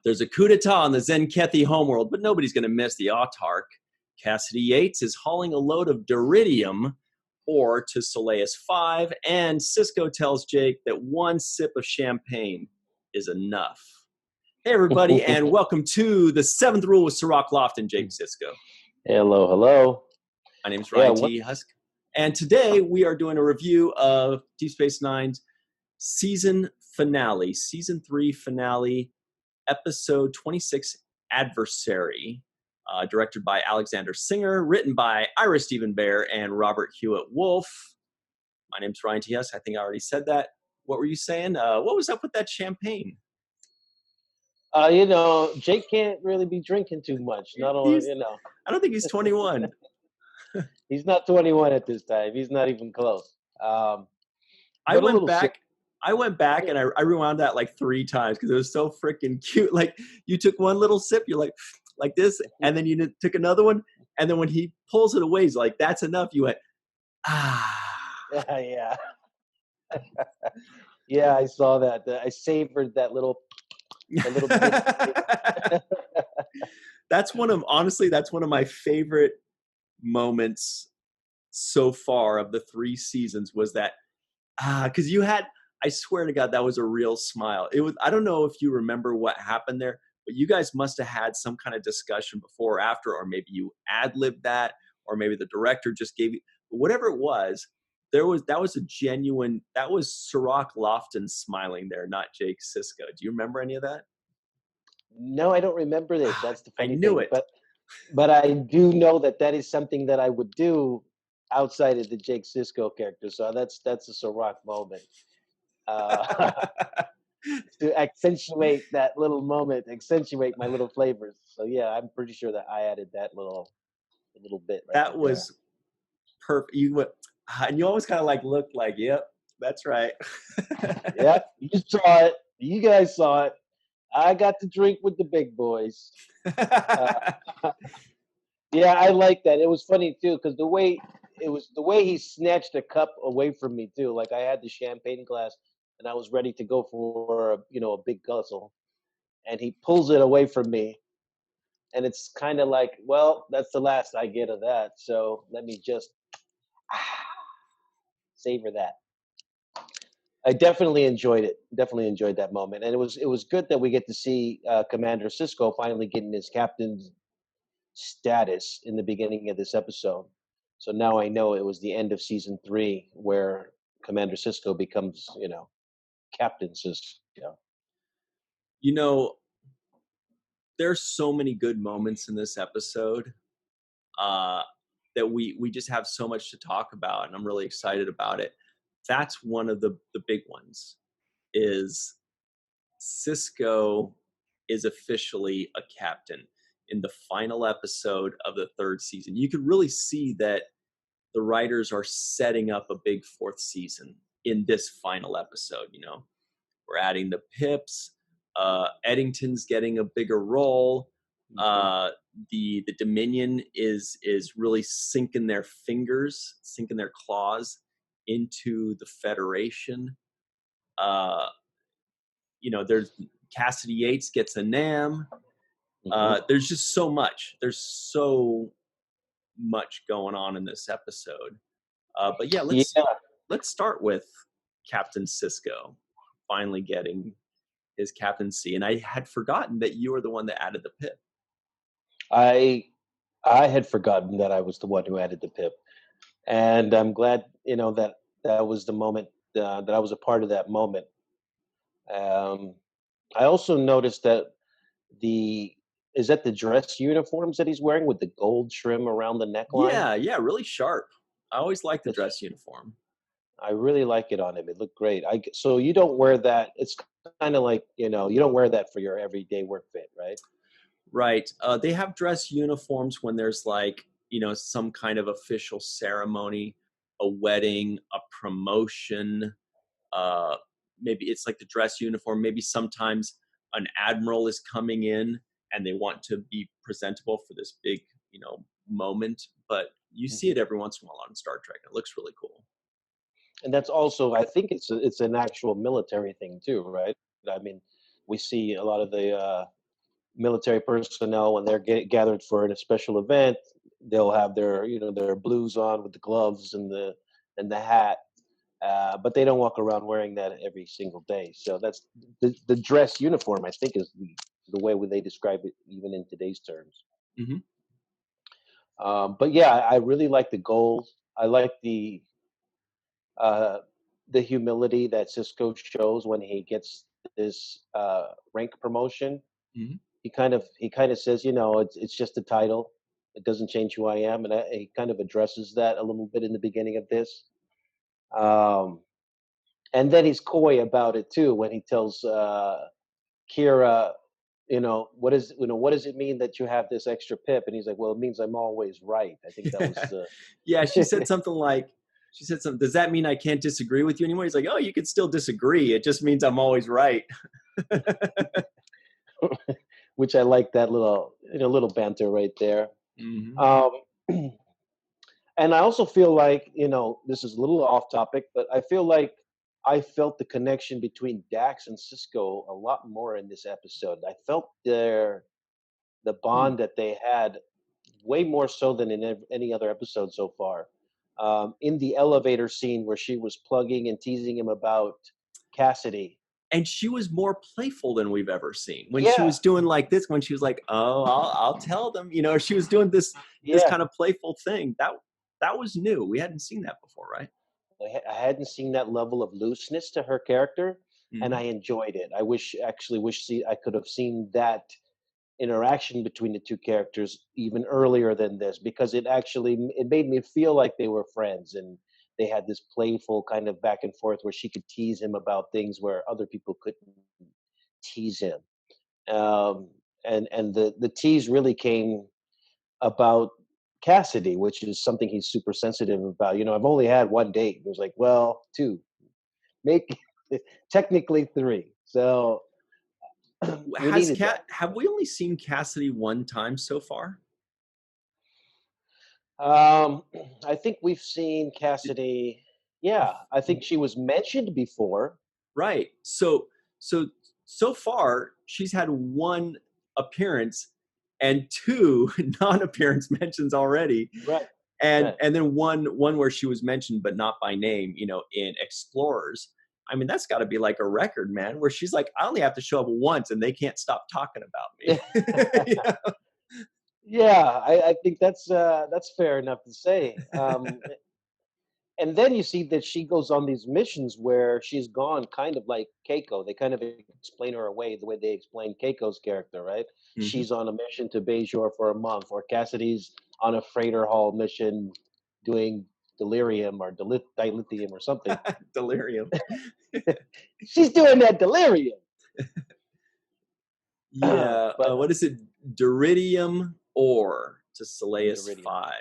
There's a coup d'etat on the Zenkethi homeworld, but nobody's going to miss the autarch. Cassidy Yates is hauling a load of deridium ore to Soleus 5, and Sisko tells Jake that one sip of champagne is enough. Hey, everybody, and welcome to the 7th Rule with Cirroc, Lofton, Jake, Sisko. Hello, hello. My name's Ryan T. Husk, and today we are doing a review of Deep Space Nine's season 3 finale, episode 26, Adversary, directed by Alexander Singer, written by Ira Stephen Bear and Robert Hewitt Wolf. My name's Ryan T. Husk. I think I already said that. What were you saying? What was up with that champagne? Jake can't really be drinking too much. I don't think he's 21. He's not 21 at this time. He's not even close. I went back and I rewound that like 3 times because it was so freaking cute. Like, you took one little sip, you're like this, and then you took another one, and then when he pulls it away, he's like, "That's enough." You went, ah. Yeah. Yeah, I saw that. I savored that little bit. That's one of my favorite moments so far of the 3 seasons was that, because I swear to God, that was a real smile. It was, I don't know if you remember what happened there, but you guys must have had some kind of discussion before or after, or maybe you ad-libbed that, or maybe the director just gave you, but whatever it was, that was Cirroc Lofton smiling there, not Jake Sisko. Do you remember any of that? No, I don't remember this. That's the funny thing. I knew it. But I do know that is something that I would do outside of the Jake Sisko character. So that's a Cirroc moment. To accentuate that little moment, accentuate my little flavors. So yeah, I'm pretty sure that I added that little bit. Right that was perfect. And you always kind of like looked like, "Yep, that's right." Yep, you saw it. You guys saw it. I got to drink with the big boys. Yeah, I like that. It was funny too because the way he snatched a cup away from me too. Like, I had the champagne glass and I was ready to go for a big guzzle, and he pulls it away from me, and it's kind of like, well, that's the last I get of that. So let me just savor that. I definitely enjoyed it. Definitely enjoyed that moment, and it was good that we get to see Commander Sisko finally getting his captain's status in the beginning of this episode. So now I know it was the end of season 3 where Commander Sisko becomes, Captain Sisko. There's so many good moments in this episode that we just have so much to talk about, and I'm really excited about it. That's one of the big ones, is Sisko is officially a captain in the final episode of the 3rd season. You could really see that the writers are setting up a big 4th season in this final episode. We're adding the Pips. Eddington's getting a bigger role. The Dominion is really sinking their claws into the Federation. There's Cassidy Yates gets a NAM. There's just so much. There's so much going on in this episode. But yeah, let's start with Captain Sisko finally getting his captaincy. And I had forgotten that you were the one that added the Pip. I had forgotten that I was the one who added the Pip, and I'm glad that was the moment that I was a part of that moment. I also noticed that the dress uniforms that he's wearing with the gold trim around the neckline? Yeah, really sharp. I always like the dress uniform. I really like it on him. It looked great. So you don't wear that. It's kind of like, you don't wear that for your everyday work fit, right? Right. They have dress uniforms when there's some kind of official ceremony, a wedding, a promotion. Maybe it's like the dress uniform. Maybe sometimes an admiral is coming in and they want to be presentable for this big, moment. But you see it every once in a while on Star Trek. It looks really cool. And that's also, I think it's an actual military thing too, right? I mean, We see a lot of the military personnel when they're gathered for a special event. They'll have their their blues on with the gloves and the hat, but they don't walk around wearing that every single day. So that's the dress uniform. I think is the way they describe it, even in today's terms. Mm-hmm. But yeah, I really like the goals. I like uh, the humility that Sisko shows when he gets this rank promotion. Mm-hmm. He kind of says, it's just a title. It doesn't change who I am, and he kind of addresses that a little bit in the beginning of this. And then he's coy about it too when he tells Kira, what does it mean that you have this extra pip? And he's like, well, it means I'm always right. I think that was Yeah, she said something like, does that mean I can't disagree with you anymore? He's like, oh, you can still disagree. It just means I'm always right. Which I like that little banter right there. Mm-hmm. And I also feel like, this is a little off topic, but I feel like I felt the connection between Dax and Sisko a lot more in this episode. I felt the bond that they had way more so than in any other episode so far. In the elevator scene where she was plugging and teasing him about Cassidy. And she was more playful than we've ever seen. When she Yeah. was doing like this, when she was like, oh, I'll tell them, she was doing this kind of playful thing. That was new. We hadn't seen that before, right? I hadn't seen that level of looseness to her character, Mm-hmm. and I enjoyed it. I wish I could have seen that interaction between the two characters even earlier than this, because it made me feel like they were friends, and they had this playful kind of back and forth where she could tease him about things where other people couldn't tease him. And the tease really came about Cassidy, which is something he's super sensitive about. I've only had one date. It was like, well, two, make technically three. So have we only seen Cassidy one time so far? I think we've seen Cassidy. Yeah, I think she was mentioned before. Right. So far she's had one appearance and two non-appearance mentions already. Right. And then one where she was mentioned but not by name, in Explorers. I mean, that's got to be like a record, man, where she's like, I only have to show up once and they can't stop talking about me. Yeah, I think that's fair enough to say. And then you see that she goes on these missions where she's gone kind of like Keiko. They kind of explain her away the way they explain Keiko's character, right? Mm-hmm. She's on a mission to Bajor for a month, or Cassidy's on a freighter haul mission doing delirium or dilithium or something. Delirium. She's doing that delirium. Yeah. But, what is it? Duridium ore to Soleus 5.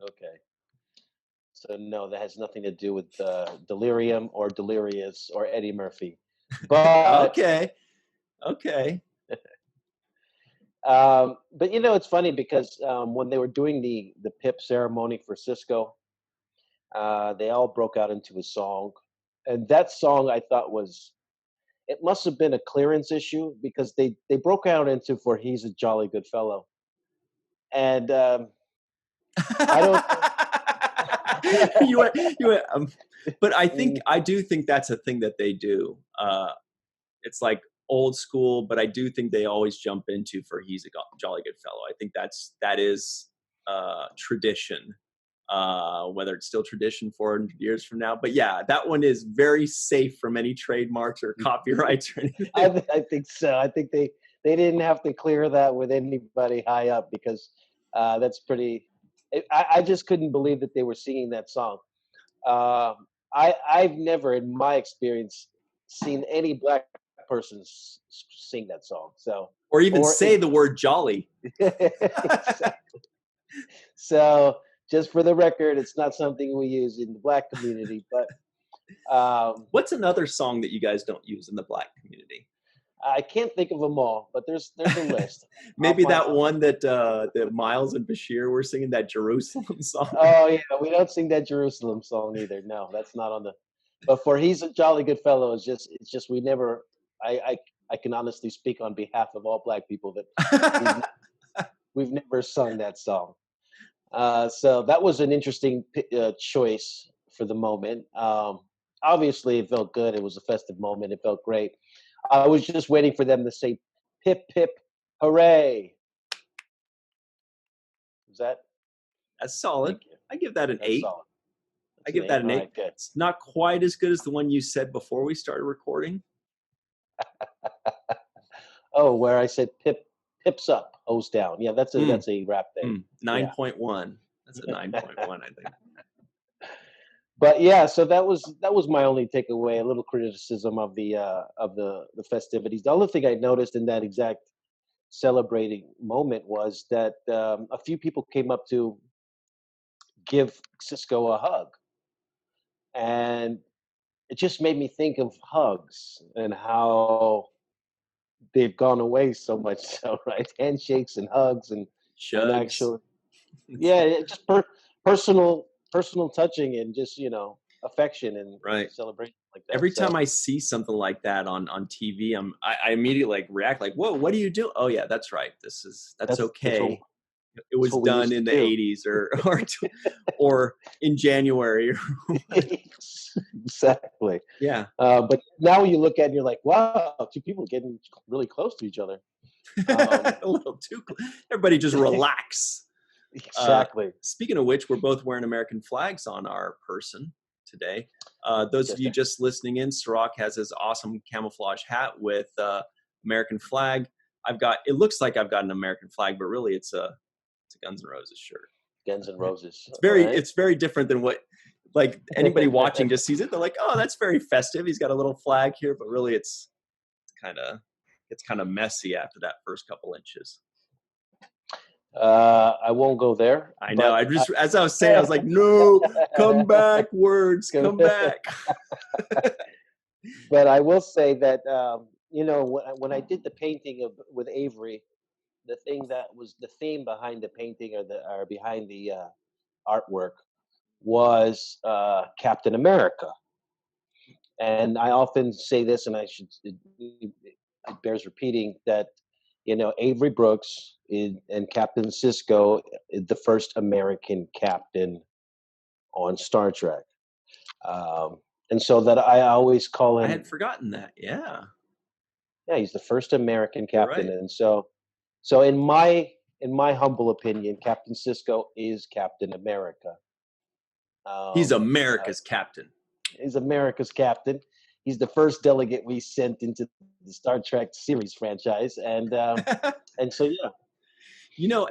Okay. So no, that has nothing to do with delirium or delirious or Eddie Murphy. But okay. But it's funny because when they were doing the PIP ceremony for Sisko, they all broke out into a song, and that song I thought it must have been a clearance issue, because they broke out into "For He's a Jolly Good Fellow," and I don't. you went, but I do think that's a thing that they do. It's like old school, but I do think they always jump into "For He's a Jolly Good Fellow." I think that is tradition, whether it's still tradition 400 years from now. But yeah, that one is very safe from any trademarks or copyrights or anything. I think so. I think they didn't have to clear that with anybody high up, because that's pretty. I just couldn't believe that they were singing that song. I've never, in my experience, seen any black person sing that song. So, or say the word jolly. Exactly. So, just for the record, it's not something we use in the black community. But what's another song that you guys don't use in the black community? I can't think of them all, but there's a list. Maybe that one that Miles and Bashir were singing, that Jerusalem song. Oh yeah, we don't sing that Jerusalem song either. No, that's not on the. But "For He's a Jolly Good Fellow" it's just we never. I I can honestly speak on behalf of all Black people that we've never sung that song. So that was an interesting choice for the moment. Obviously, it felt good. It was a festive moment. It felt great. I was just waiting for them to say "Pip Pip Hooray." Is that? That's solid. Thank you. I give that an That's 8. solid. I give that an All 8. right, good. It's not quite as good as the one you said before we started recording. Oh, where I said pips up, O's down. Yeah, that's a rap thing. 9.1. That's a 9.1, I think. But yeah, so that was my only takeaway. A little criticism of the festivities. The other thing I noticed in that exact celebrating moment was that a few people came up to give Sisko a hug, and it just made me think of hugs and how they've gone away so much. So right, handshakes and hugs and Shugs. actual, yeah, just personal touching and just affection and Right. celebration like that. Every So time I see something like that on TV, I immediately like react like, whoa, what do you do? Oh yeah, that's right. That's okay. It was what we done used to in the do. 80s or in January. Exactly. Yeah. But now you look at it and you're like, wow, two people getting really close to each other. A little too close. Everybody just relax. Exactly. Speaking of which, we're both wearing American flags on our person today. Those of you just listening in, Cirroc has his awesome camouflage hat with American flag. It looks like I've got an American flag, but really it's a Guns N' Roses shirt. Guns N' Roses. It's very different than what, like, anybody watching just sees it. They're like, oh, that's very festive. He's got a little flag here, but really it's kind of messy after that first couple inches. I won't go there. I know. As I was saying, I was like, no, come back, words, come back. But I will say that when I did the painting with Avery, the thing that was the theme behind the painting or behind the artwork was Captain America. And I often say this, and it bears repeating that Avery Brooks and Captain Sisko is the first American captain on Star Trek. And so that I always call him. I had forgotten that. Yeah. Yeah, he's the first American captain, right. and so in my humble opinion, Captain Sisko is Captain America. He's America's captain. He's America's captain. He's the first delegate we sent into the Star Trek series franchise, and so yeah.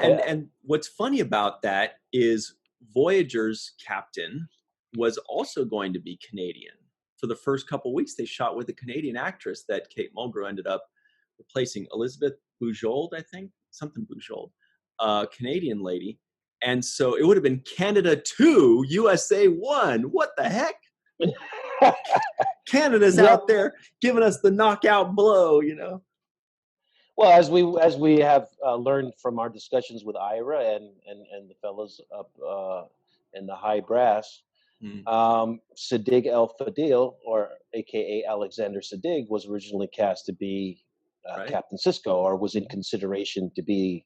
And what's funny about that is Voyager's captain was also going to be Canadian. For the first couple weeks, they shot with a Canadian actress that Kate Mulgrew ended up replacing, Elizabeth Bujold, I think, something Bujold, Canadian lady. And so it would have been Canada 2, USA 1. What the heck? Canada's out there giving us the knockout blow, Well, as we have learned from our discussions with Ira and the fellows up in the high brass, Siddig El Fadil, or AKA Alexander Siddig, was originally cast to be Captain Sisko, or was in consideration to be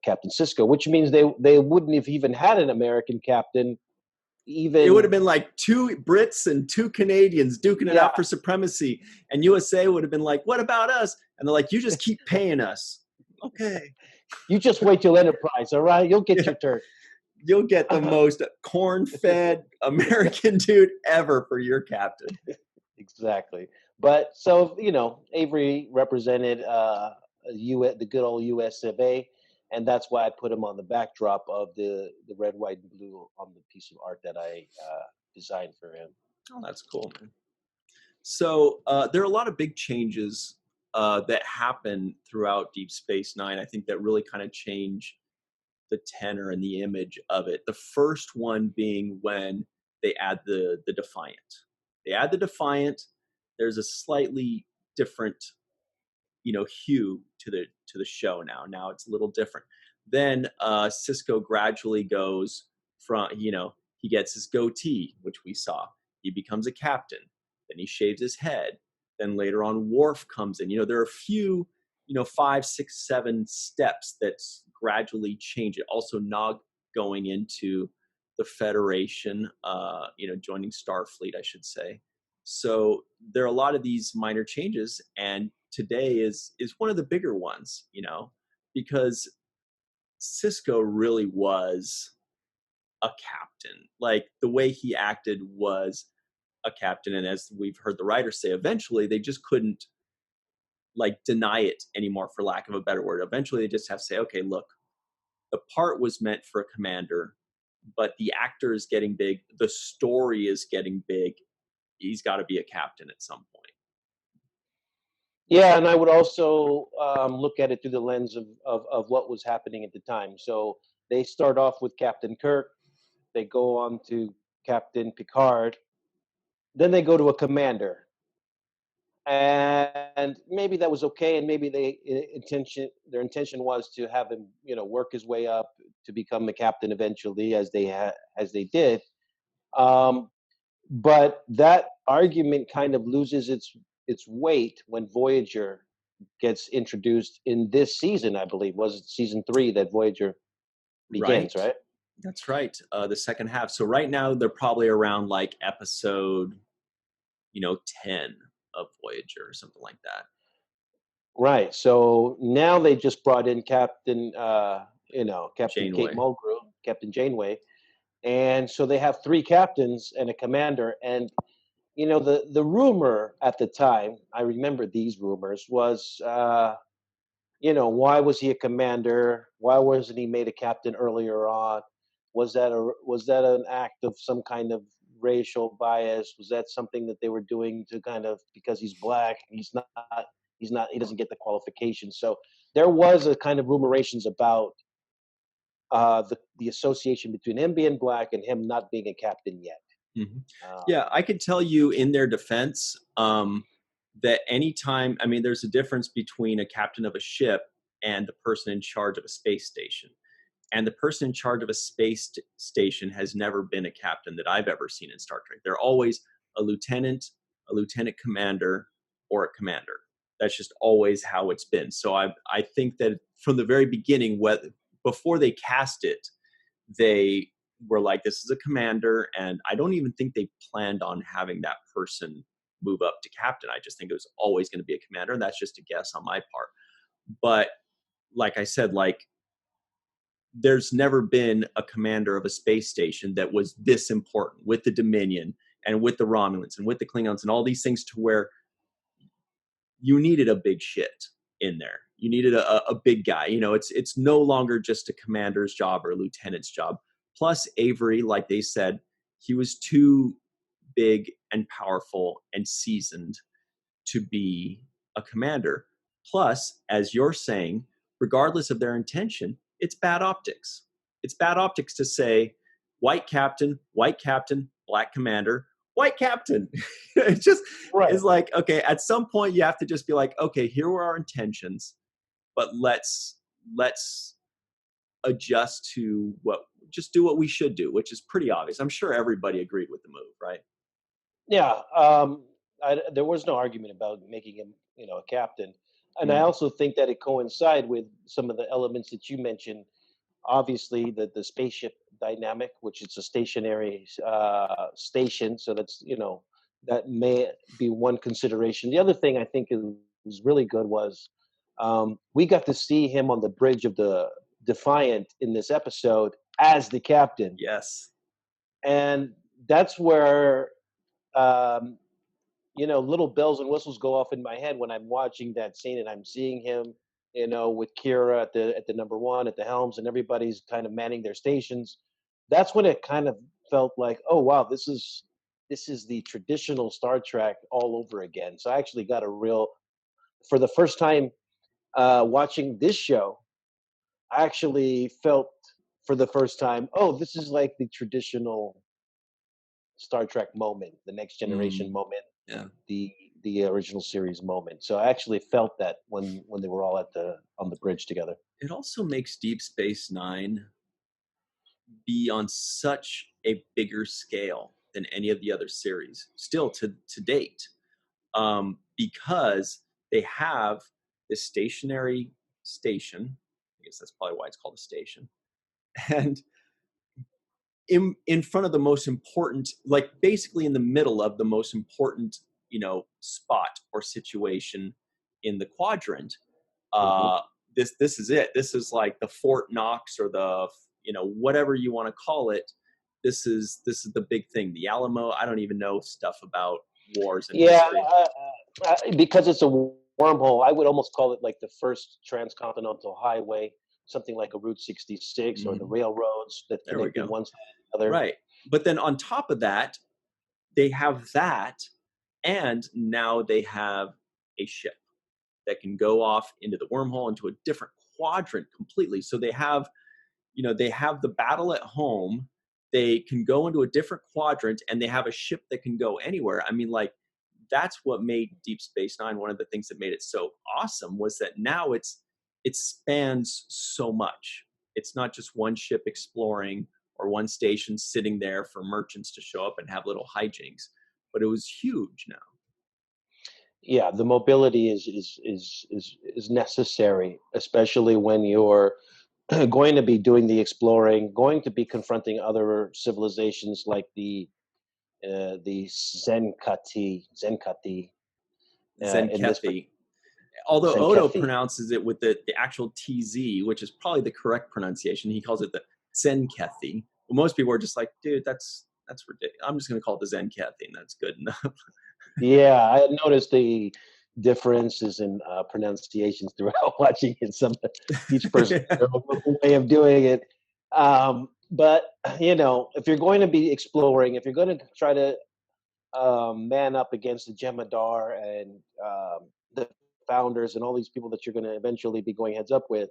Captain Sisko, which means they wouldn't have even had an American captain. It would have been like 2 Brits and 2 Canadians duking it out for supremacy, and USA would have been like, what about us? And they're like, you just keep paying us. Okay. You just wait till Enterprise, all right? You'll get your turn. You'll get the most corn-fed American dude ever for your captain. Exactly. But so, Avery represented the good old US of A, and that's why I put him on the backdrop of the red, white, and blue on the piece of art that I designed for him. Oh, that's cool, man. So there are a lot of big changes that happen throughout Deep Space Nine. I think that really kind of change the tenor and the image of it. The first one being when they add the Defiant. They add the Defiant. There's a slightly different, hue to the show now. Now it's a little different. Then Sisko gradually goes from, he gets his goatee, which we saw. He becomes a captain. Then he shaves his head. Then later on, Worf comes in. There are a few, 5, 6, 7 steps that gradually change it. Also, Nog going into the Federation, joining Starfleet, I should say. So there are a lot of these minor changes, and today is one of the bigger ones, because Sisko really was a captain. Like, the way he acted was a captain, and as we've heard the writers say, eventually they just couldn't deny it anymore, for lack of a better word. Eventually they just have to say, okay, look, the part was meant for a commander, but the actor is getting big, the story is getting big, he's got to be a captain at some point. Yeah, and I would also look at it through the lens of what was happening at the time. So they start off with Captain Kirk, they go on to Captain Picard, then they go to a commander. And maybe that was okay, and maybe their intention was to have him, work his way up to become a captain eventually, as they did. But that argument kind of loses its weight when Voyager gets introduced in this season. I believe was it season 3 that Voyager begins, right? That's right. The second half. So right now they're probably around episode 10 of Voyager or something like that. Right. So now they just brought in Captain Captain Janeway. Kate Mulgrew, Captain Janeway. And so they have 3 captains and a commander. And the rumor at the time, I remember these rumors, was why was he a commander? Why wasn't he made a captain earlier on? Was that an act of some kind of racial bias? Was that something that they were doing to kind of, because he's black, he doesn't get the qualifications? So there was a kind of rumorations about the association between him being black and him not being a captain yet. Mm-hmm. Yeah, I could tell you in their defense that anytime, there's a difference between a captain of a ship and the person in charge of a space station. And the person in charge of a space station has never been a captain that I've ever seen in Star Trek. They're always a lieutenant commander, or a commander. That's just always how it's been. So I think that from the very beginning, before they cast it, they were like, this is a commander, and I don't even think they planned on having that person move up to captain. I just think it was always going to be a commander, and that's just a guess on my part. But like I said, there's never been a commander of a space station that was this important, with the Dominion and with the Romulans and with the Klingons and all these things, to where you needed a big shit in there. You needed a big guy. It's no longer just a commander's job or a lieutenant's job. Plus, Avery, like they said, he was too big and powerful and seasoned to be a commander. Plus, as you're saying, regardless of their intention, it's bad optics. It's bad optics to say white captain, black commander, white captain. It just is like, okay, at some point you have to just be like, okay, here were our intentions, but let's adjust to just do what we should do, which is pretty obvious. I'm sure everybody agreed with the move, right? Yeah, there was no argument about making him, a captain, and I also think that it coincided with some of the elements that you mentioned. Obviously, the spaceship dynamic, which is a stationary station, so that's that may be one consideration. The other thing I think was really good was we got to see him on the bridge of the Defiant in this episode as the captain. Yes, and that's where little bells and whistles go off in my head when I'm watching that scene and I'm seeing him, with Kira at the number 1 at the helms, and everybody's kind of manning their stations. That's when it kind of felt like, oh wow, this is the traditional Star Trek all over again. So I actually got for the first time watching this show, I actually felt for the first time, oh, this is like the traditional Star Trek moment, the Next Generation moment, the original series moment. So I actually felt that when they were all on the bridge together. It also makes Deep Space Nine be on such a bigger scale than any of the other series, still to date. because they have this stationary station. I guess that's probably why it's called a station. And in front of the most important, like basically in the middle of the most important, spot or situation in the quadrant. This is it. This is like the Fort Knox or the, whatever you want to call it. This is the big thing. The Alamo. I don't even know stuff about wars and history. Because it's a wormhole, I would almost call it like the first transcontinental highway, something like a Route 66 or the railroads that connected one side to the other. Right. But then on top of that, they have that, and now they have a ship that can go off into the wormhole into a different quadrant completely. So they have, they have the battle at home. They can go into a different quadrant, and they have a ship that can go anywhere. I mean, like, that's what made Deep Space Nine, one of the things that made it so awesome, was that now it spans so much. It's not just one ship exploring or one station sitting there for merchants to show up and have little hijinks, but it was huge now. Yeah, the mobility is necessary, especially when you're going to be doing the exploring, going to be confronting other civilizations like the Zenkethi. Although Odo pronounces it with the actual TZ, which is probably the correct pronunciation. He calls it the Zenkethi. Well, most people are just like, dude, that's ridiculous. I'm just going to call it the Zenkethi, and that's good enough. Yeah, I noticed the differences in pronunciations throughout watching it. Each person's way of doing it. But if you're going to be exploring, if you're going to try to man up against the Jemadar and the founders and all these people that you're going to eventually be going heads up with,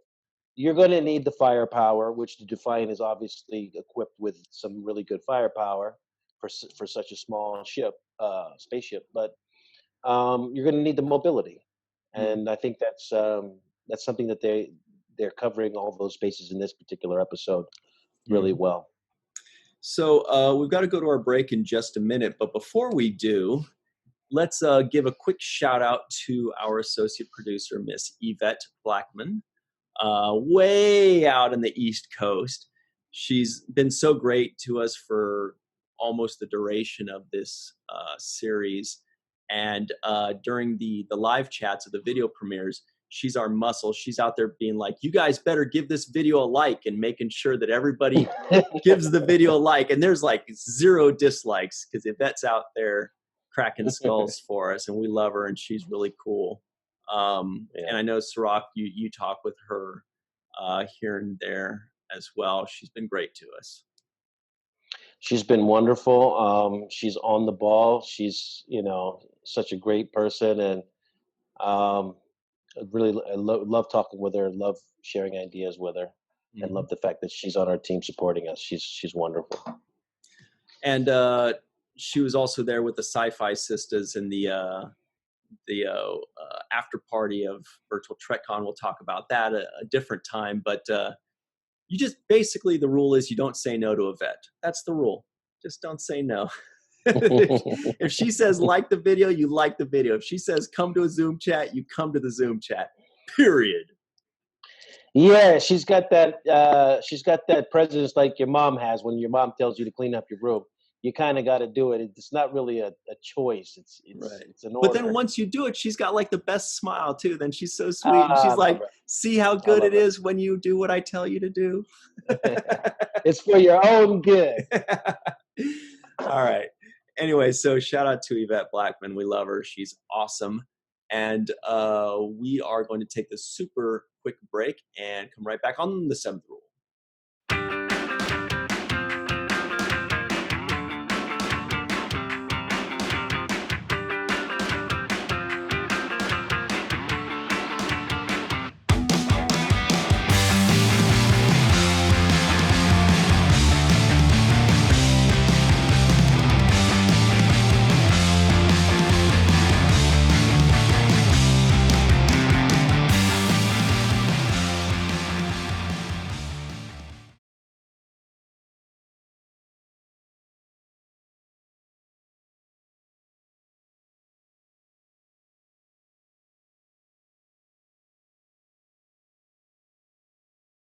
you're going to need the firepower, which the Defiant is obviously equipped with some really good firepower for such a small ship, spaceship. But you're going to need the mobility, and I think that's something that they're covering all those bases in this particular episode really well. So we've got to go to our break in just a minute, but before we do, let's give a quick shout out to our associate producer, Miss Yvette Blackmon, way out in the East Coast. She's been so great to us for almost the duration of this series. And during the live chats of the video premieres, she's our muscle. She's out there being like, you guys better give this video a like, and making sure that everybody gives the video a like. And there's like 0 dislikes because Yvette's out there cracking skulls for us, and we love her, and she's really cool. And I know, Cirroc, you talk with her here and there as well. She's been great to us. She's been wonderful. She's on the ball. She's, such a great person, and I love talking with her. Love sharing ideas with her, and love the fact that she's on our team supporting us. She's wonderful. And she was also there with the Sci-Fi Sisters in the after party of Virtual TrekCon. We'll talk about that a different time. But you just basically, the rule is you don't say no to Yvette. That's the rule. Just don't say no. If she says like the video, you like the video. If she says come to a Zoom chat, you come to the Zoom chat. Period. Yeah, she's got that presence like your mom has when your mom tells you to clean up your room. You kind of got to do it. It's not really a choice. It's right. It's an order. But then once you do it, she's got like the best smile too. Then she's so sweet, and she's like, "See how good it is when you do what I tell you to do." It's for your own good. All right. Anyway, so shout out to Yvette Blackmon. We love her. She's awesome. And we are going to take this super quick break and come right back on the 7th rule.